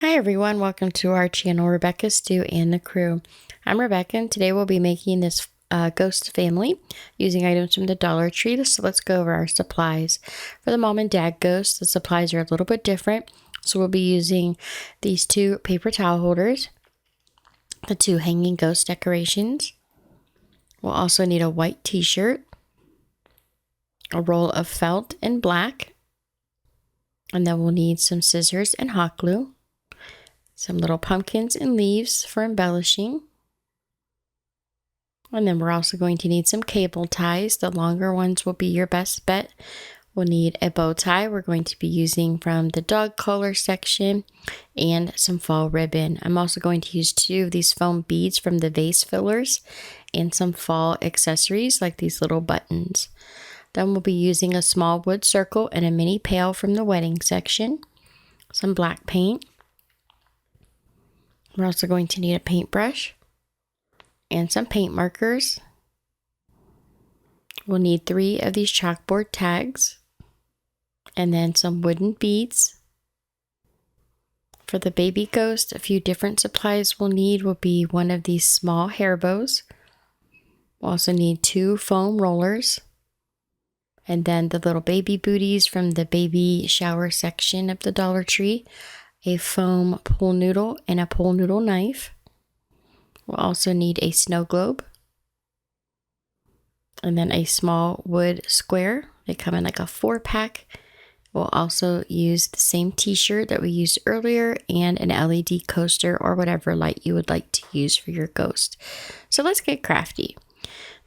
Hi everyone, welcome to our channel, Rebecca, Stu, and the Crew. I'm Rebecca, and today we'll be making this ghost family using items from the Dollar Tree. So let's go over our supplies. For the mom and dad ghost, the supplies are a little bit different. So we'll be using these two paper towel holders, the two hanging ghost decorations. We'll also need a white t-shirt, a roll of felt in black, and then we'll need some scissors and hot glue. Some little pumpkins and leaves for embellishing. And then we're also going to need some cable ties. The longer ones will be your best bet. We'll need a bow tie we're going to be using from the dog collar section and some fall ribbon. I'm also going to use 2 of these foam beads from the vase fillers and some fall accessories like these little buttons. Then we'll be using a small wood circle and a mini pail from the wedding section, some black paint. We're also going to need a paintbrush and some paint markers. We'll need 3 of these chalkboard tags and then some wooden beads. For the baby ghost, a few different supplies we'll need will be 1 of these small hair bows. We'll also need 2 foam rollers and then the little baby booties from the baby shower section of the Dollar Tree, a foam pool noodle and a pool noodle knife. We'll also need a snow globe and then a small wood square. They come in like a 4-pack. We'll also use the same t-shirt that we used earlier and an LED coaster or whatever light you would like to use for your ghost. So let's get crafty.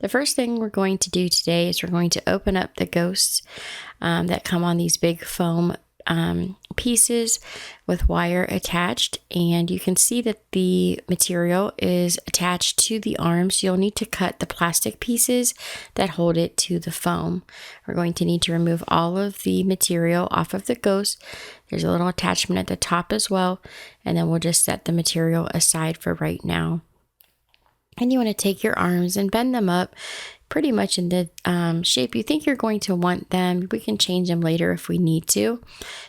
The first thing we're going to do today is we're going to open up the ghosts that come on these big foam pieces with wire attached, and you can see that the material is attached to the arms. You'll need to cut the plastic pieces that hold it to the foam. We're going to need to remove all of the material off of the ghost. There's a little attachment at the top as well, and then we'll just set the material aside for right now. And you want to take your arms and bend them up pretty much in the shape you think you're going to want them. We can change them later if we need to.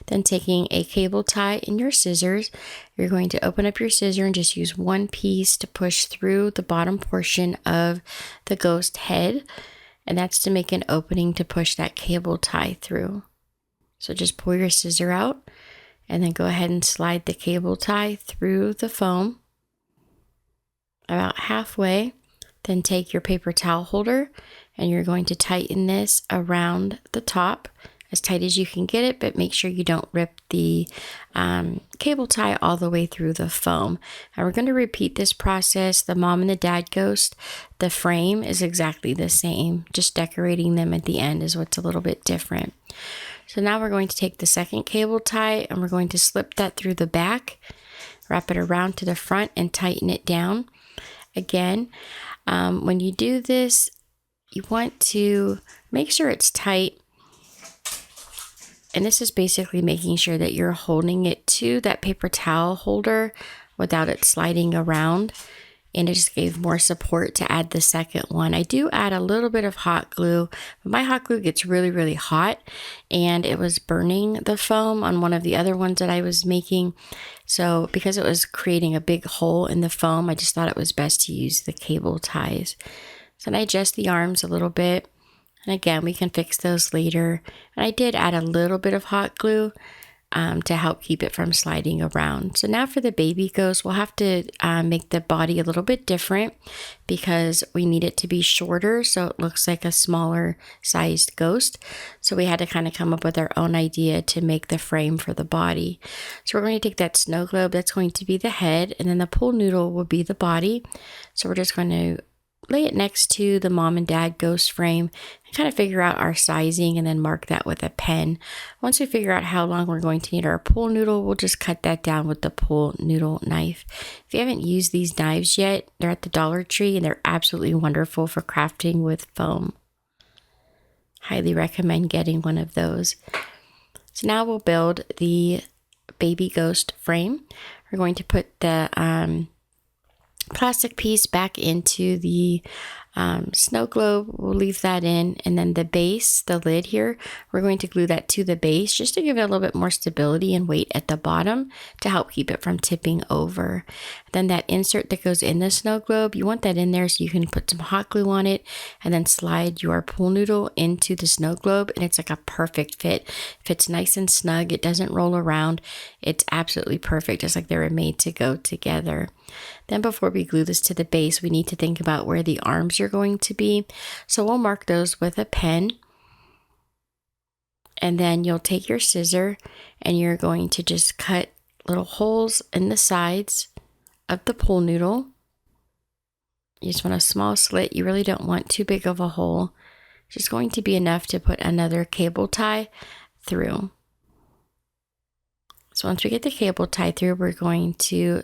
Then taking a cable tie and your scissors, you're going to open up your scissor and just use 1 piece to push through the bottom portion of the ghost head. And that's to make an opening to push that cable tie through. So just pull your scissor out and then go ahead and slide the cable tie through the foam about halfway. Then take your paper towel holder and you're going to tighten this around the top as tight as you can get it, but make sure you don't rip the cable tie all the way through the foam. And we're going to repeat this process. The mom and the dad ghost, the frame is exactly the same, just decorating them at the end is what's a little bit different. So now we're going to take the second cable tie and we're going to slip that through the back, wrap it around to the front and tighten it down. Again, when you do this, you want to make sure it's tight. And this is basically making sure that you're holding it to that paper towel holder without it sliding around. And it just gave more support to add the second one. I do add a little bit of hot glue, but my hot glue gets really, really hot and it was burning the foam on one of the other ones that I was making. So because it was creating a big hole in the foam, I just thought it was best to use the cable ties. So then I adjust the arms a little bit. And again, we can fix those later. And I did add a little bit of hot glue to help keep it from sliding around. So now for the baby ghost, we'll have to make the body a little bit different because we need it to be shorter so it looks like a smaller sized ghost. So we had to kind of come up with our own idea to make the frame for the body. So we're going to take that snow globe, that's going to be the head, and then the pool noodle will be the body. So we're just going to lay it next to the mom and dad ghost frame and kind of figure out our sizing and then mark that with a pen. Once we figure out how long we're going to need our pool noodle, we'll just cut that down with the pool noodle knife. If you haven't used these knives yet, they're at the Dollar Tree and they're absolutely wonderful for crafting with foam. Highly recommend getting one of those. So now we'll build the baby ghost frame. We're going to put the plastic piece back into the snow globe, we'll leave that in. And then the base, the lid here, we're going to glue that to the base just to give it a little bit more stability and weight at the bottom to help keep it from tipping over. Then that insert that goes in the snow globe, you want that in there so you can put some hot glue on it and then slide your pool noodle into the snow globe, and it's like a perfect fit. Fits nice and snug. It doesn't roll around. It's absolutely perfect, just like they were made to go together. Then before we glue this to the base, we need to think about where the arms are going to be. So we'll mark those with a pen. And then you'll take your scissor and you're going to just cut little holes in the sides of the pool noodle. You just want a small slit. You really don't want too big of a hole. It's just going to be enough to put another cable tie through. So once we get the cable tie through, we're going to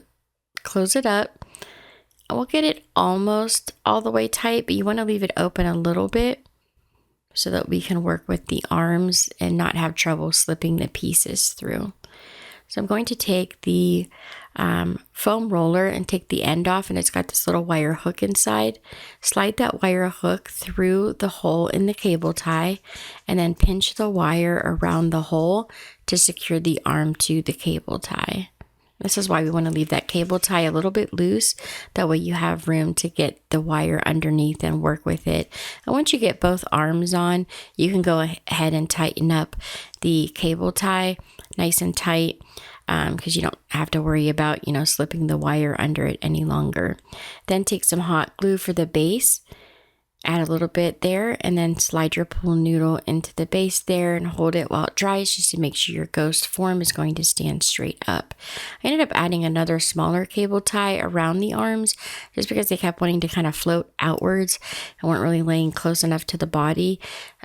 close it up. We'll get it almost all the way tight, but you want to leave it open a little bit so that we can work with the arms and not have trouble slipping the pieces through. So I'm going to take the foam roller and take the end off, and it's got this little wire hook inside. Slide that wire hook through the hole in the cable tie and then pinch the wire around the hole to secure the arm to the cable tie. This is why we want to leave that cable tie a little bit loose. That way you have room to get the wire underneath and work with it. And once you get both arms on, you can go ahead and tighten up the cable tie nice and tight, because you don't have to worry about, slipping the wire under it any longer. Then take some hot glue for the base. Add a little bit there and then slide your pool noodle into the base there and hold it while it dries just to make sure your ghost form is going to stand straight up. I ended up adding another smaller cable tie around the arms just because they kept wanting to kind of float outwards and weren't really laying close enough to the body.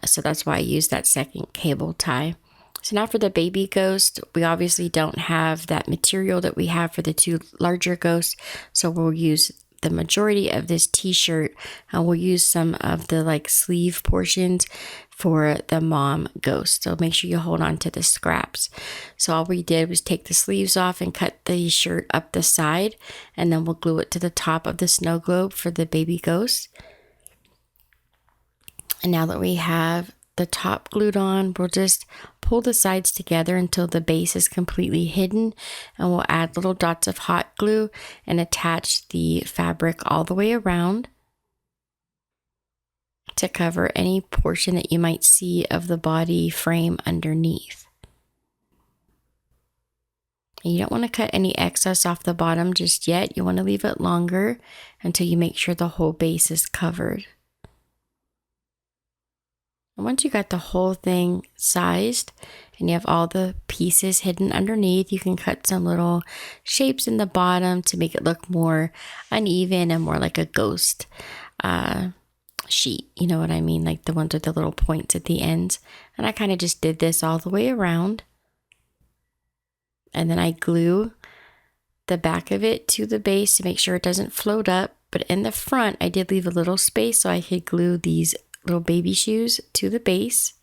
So that's why I used that second cable tie. So now for the baby ghost, we obviously don't have that material that we have for the two larger ghosts. So we'll use the majority of this t-shirt, and we'll use some of the sleeve portions for the mom ghost. So make sure you hold on to the scraps. So all we did was take the sleeves off and cut the shirt up the side, and then we'll glue it to the top of the snow globe for the baby ghost. And now that we have the top glued on, we'll just pull the sides together until the base is completely hidden, and we'll add little dots of hot glue and attach the fabric all the way around to cover any portion that you might see of the body frame underneath. And you don't want to cut any excess off the bottom just yet. You want to leave it longer until you make sure the whole base is covered. And once you got the whole thing sized and you have all the pieces hidden underneath, you can cut some little shapes in the bottom to make it look more uneven and more like a ghost sheet. You know what I mean? Like the ones with the little points at the ends. And I kind of just did this all the way around. And then I glue the back of it to the base to make sure it doesn't float up. But in the front, I did leave a little space so I could glue these little baby shoes to the base.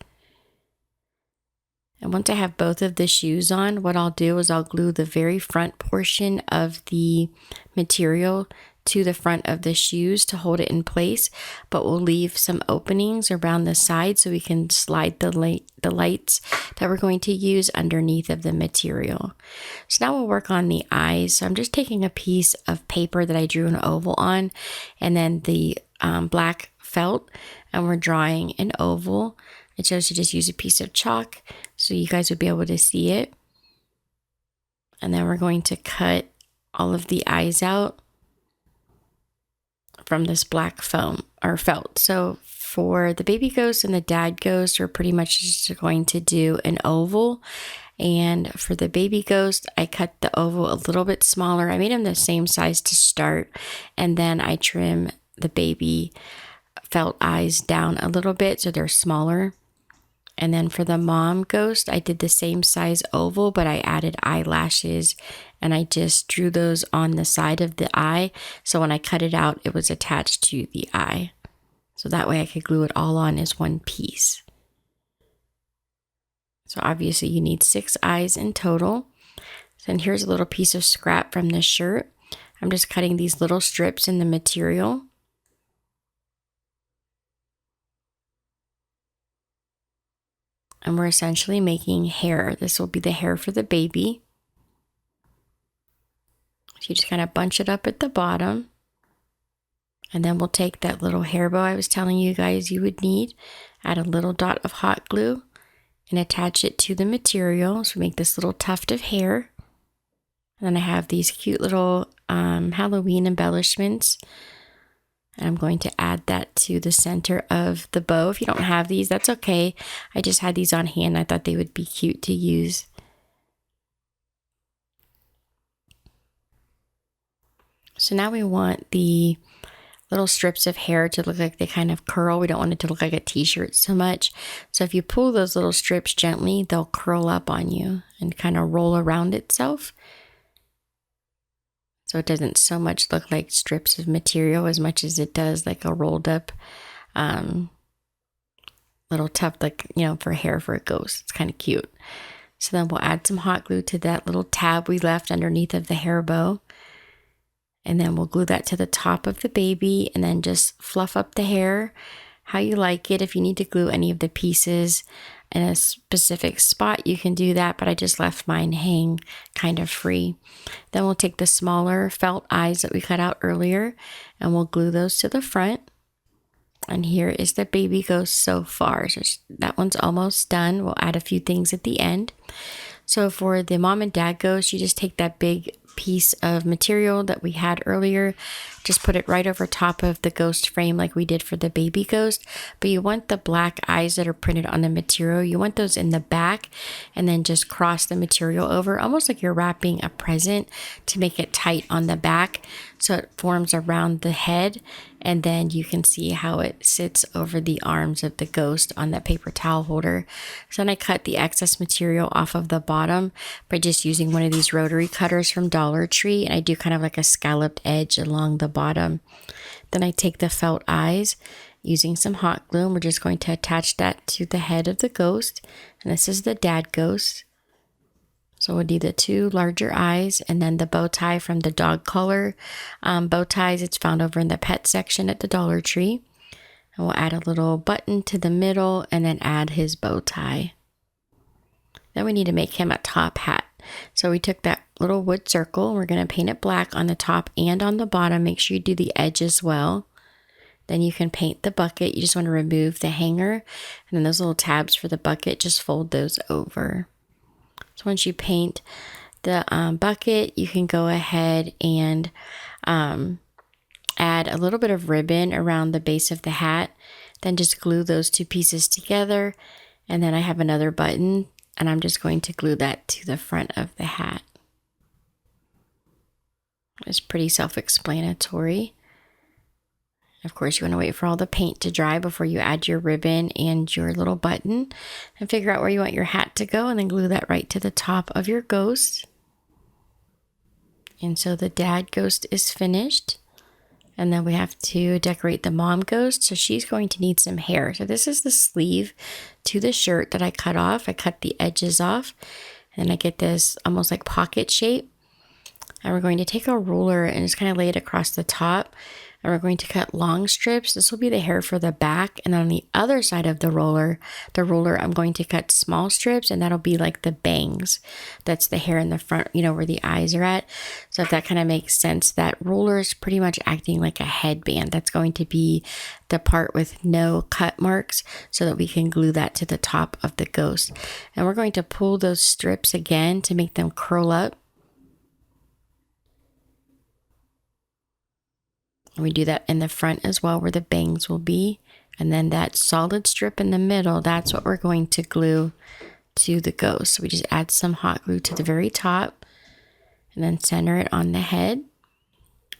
And once I have both of the shoes on, what I'll do is I'll glue the very front portion of the material to the front of the shoes to hold it in place, but we'll leave some openings around the side so we can slide the lights that we're going to use underneath of the material. So now we'll work on the eyes. So I'm just taking a piece of paper that I drew an oval on, and then the black felt, and we're drawing an oval. I chose to just use a piece of chalk so you guys would be able to see it. And then we're going to cut all of the eyes out from this black foam or felt. So for the baby ghost and the dad ghost, we're pretty much just going to do an oval. And for the baby ghost, I cut the oval a little bit smaller. I made them the same size to start, and then I trim the baby felt eyes down a little bit so they're smaller. And then for the mom ghost, I did the same size oval, but I added eyelashes and I just drew those on the side of the eye. So when I cut it out, it was attached to the eye. So that way I could glue it all on as one piece. So obviously you need 6 eyes in total. Then here's a little piece of scrap from this shirt. I'm just cutting these little strips in the material. And we're essentially making hair. This will be the hair for the baby. So you just kind of bunch it up at the bottom. And then we'll take that little hair bow I was telling you guys you would need, add a little dot of hot glue, and attach it to the material. So make this little tuft of hair. And then I have these cute little Halloween embellishments. And I'm going to add that to the center of the bow. If you don't have these, that's okay. I just had these on hand. I thought they would be cute to use. So now we want the little strips of hair to look like they kind of curl. We don't want it to look like a t-shirt so much. So if you pull those little strips gently, they'll curl up on you and kind of roll around itself. So it doesn't so much look like strips of material as much as it does like a rolled up little tuft, like, you know, for hair for a ghost. It's kind of cute. So then we'll add some hot glue to that little tab we left underneath of the hair bow. And then we'll glue that to the top of the baby and then just fluff up the hair how you like it. If you need to glue any of the pieces in a specific spot, you can do that, but I just left mine hang kind of free. Then we'll take the smaller felt eyes that we cut out earlier and we'll glue those to the front. And here is the baby ghost so far. So that one's almost done. We'll add a few things at the end. So for the mom and dad ghost, you just take that big piece of material that we had earlier, just put it right over top of the ghost frame like we did for the baby ghost. But you want the black eyes that are printed on the material, you want those in the back, and then just cross the material over almost like you're wrapping a present to make it tight on the back so it forms around the head. And then you can see how it sits over the arms of the ghost on that paper towel holder. So then I cut the excess material off of the bottom by just using one of these rotary cutters from Dollar Tree. And I do kind of like a scalloped edge along the bottom. Then I take the felt eyes using some hot glue, and we're just going to attach that to the head of the ghost. And this is the dad ghost. So we'll do the two larger eyes and then the bow tie from the dog collar bow ties. It's found over in the pet section at the Dollar Tree. And we'll add a little button to the middle and then add his bow tie. Then we need to make him a top hat. So we took that little wood circle. We're going to paint it black on the top and on the bottom. Make sure you do the edge as well. Then you can paint the bucket. You just want to remove the hanger. And then those little tabs for the bucket, just fold those over. So once you paint the bucket, you can go ahead and add a little bit of ribbon around the base of the hat. Then just glue those two pieces together. And then I have another button, and I'm just going to glue that to the front of the hat. It's pretty self-explanatory. Of course, you want to wait for all the paint to dry before you add your ribbon and your little button, and figure out where you want your hat to go, and then glue that right to the top of your ghost. And so the dad ghost is finished. And then we have to decorate the mom ghost. So she's going to need some hair. So this is the sleeve to the shirt that I cut off. I cut the edges off, and I get this almost like pocket shape. And we're going to take a ruler and just kind of lay it across the top. And we're going to cut long strips. This will be the hair for the back. And then on the other side of the ruler, I'm going to cut small strips, and that'll be like the bangs. That's the hair in the front, you know, where the eyes are at. So if that kind of makes sense, that ruler is pretty much acting like a headband. That's going to be the part with no cut marks so that we can glue that to the top of the ghost. And we're going to pull those strips again to make them curl up. We do that in the front as well, where the bangs will be. And then that solid strip in the middle, that's what we're going to glue to the ghost. So we just add some hot glue to the very top and then center it on the head.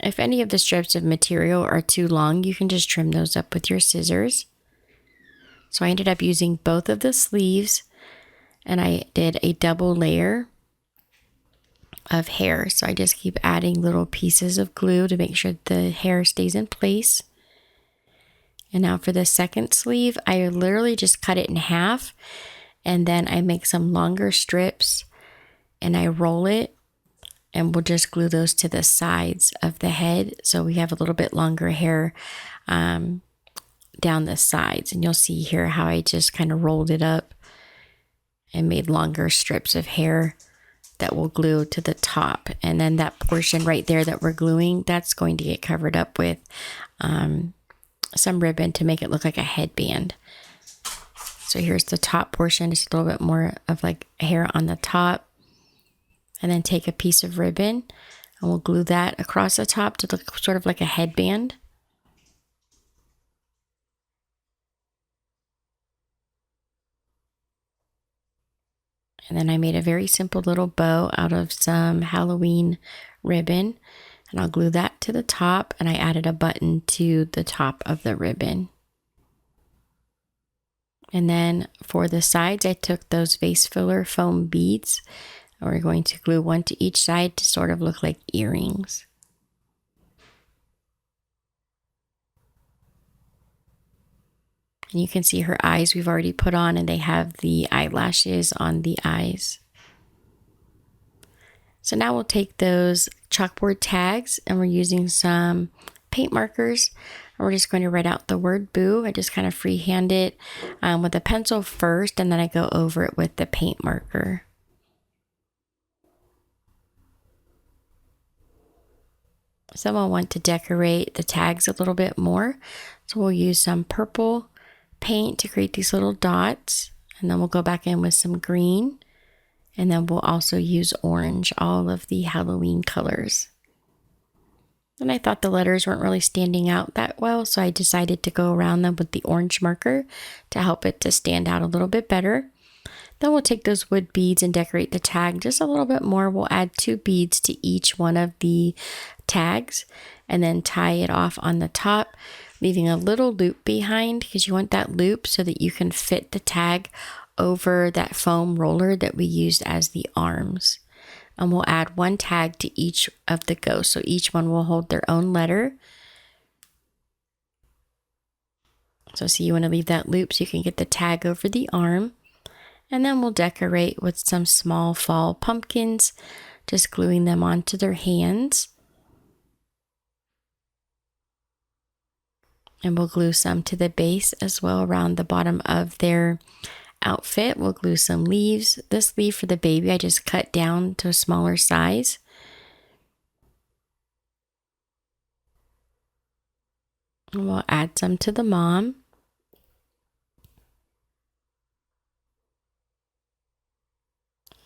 If any of the strips of material are too long, you can just trim those up with your scissors. So I ended up using both of the sleeves, and I did a double layer of hair. So I just keep adding little pieces of glue to make sure the hair stays in place. And now for the second sleeve, I literally just cut it in half, and then I make some longer strips and I roll it, and we'll just glue those to the sides of the head. So we have a little bit longer hair down the sides, and you'll see here how I just kind of rolled it up and made longer strips of hair that will glue to the top. And then that portion right there that we're gluing, that's going to get covered up with some ribbon to make it look like a headband. So here's the top portion, just a little bit more of like hair on the top. And then take a piece of ribbon and we'll glue that across the top to look sort of like a headband. And then I made a very simple little bow out of some Halloween ribbon, and I'll glue that to the top, and I added a button to the top of the ribbon. And then for the sides, I took those vase filler foam beads, and we're going to glue one to each side to sort of look like earrings. And you can see her eyes we've already put on, and they have the eyelashes on the eyes. So now we'll take those chalkboard tags, and we're using some paint markers. And we're just going to write out the word boo. I just kind of freehand it with a pencil first, and then I go over it with the paint marker. Some will want to decorate the tags a little bit more. So we'll use some purple paint to create these little dots, and then we'll go back in with some green, and then we'll also use orange, all of the Halloween colors. And I thought the letters weren't really standing out that well, so I decided to go around them with the orange marker to help it to stand out a little bit better. Then we'll take those wood beads and decorate the tag just a little bit more. We'll add 2 beads to each one of the tags and then tie it off on the top, leaving a little loop behind because you want that loop so that you can fit the tag over that foam roller that we used as the arms. And we'll add 1 tag to each of the ghosts. So each one will hold their own letter. So see, you want to leave that loop so you can get the tag over the arm. And then we'll decorate with some small fall pumpkins, just gluing them onto their hands. And we'll glue some to the base as well around the bottom of their outfit. We'll glue some leaves. This leaf for the baby I just cut down to a smaller size. And we'll add some to the mom.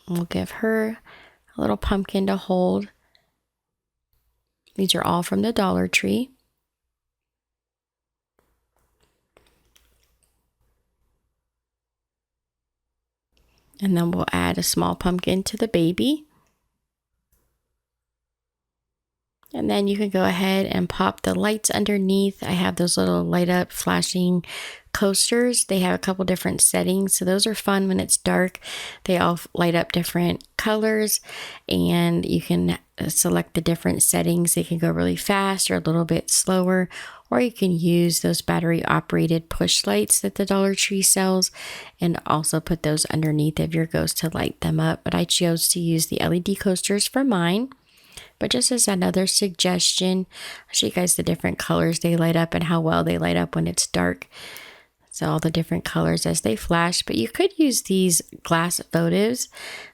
We'll give her a little pumpkin to hold. These are all from the Dollar Tree. And then we'll add a small pumpkin to the baby. And then you can go ahead and pop the lights underneath. I have those little light up flashing coasters. They have a couple different settings, so those are fun when it's dark. They all light up different colors, and you can select the different settings. They can go really fast or a little bit slower, or you can use those battery operated push lights that the Dollar Tree sells and also put those underneath of your ghost to light them up. But I chose to use the LED coasters for mine. But just as another suggestion, I'll show you guys the different colors they light up and how well they light up when it's dark. So all the different colors as they flash. But you could use these glass votives,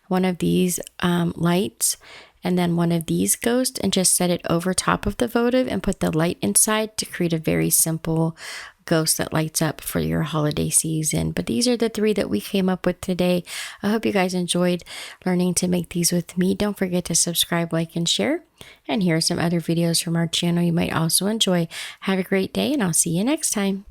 one of these lights, and then one of these ghosts, and just set it over top of the votive and put the light inside to create a very simple ghost that lights up for your holiday season. But these are the 3 that we came up with today. I hope you guys enjoyed learning to make these with me. Don't forget to subscribe, like, and share. And here are some other videos from our channel you might also enjoy. Have a great day, and I'll see you next time.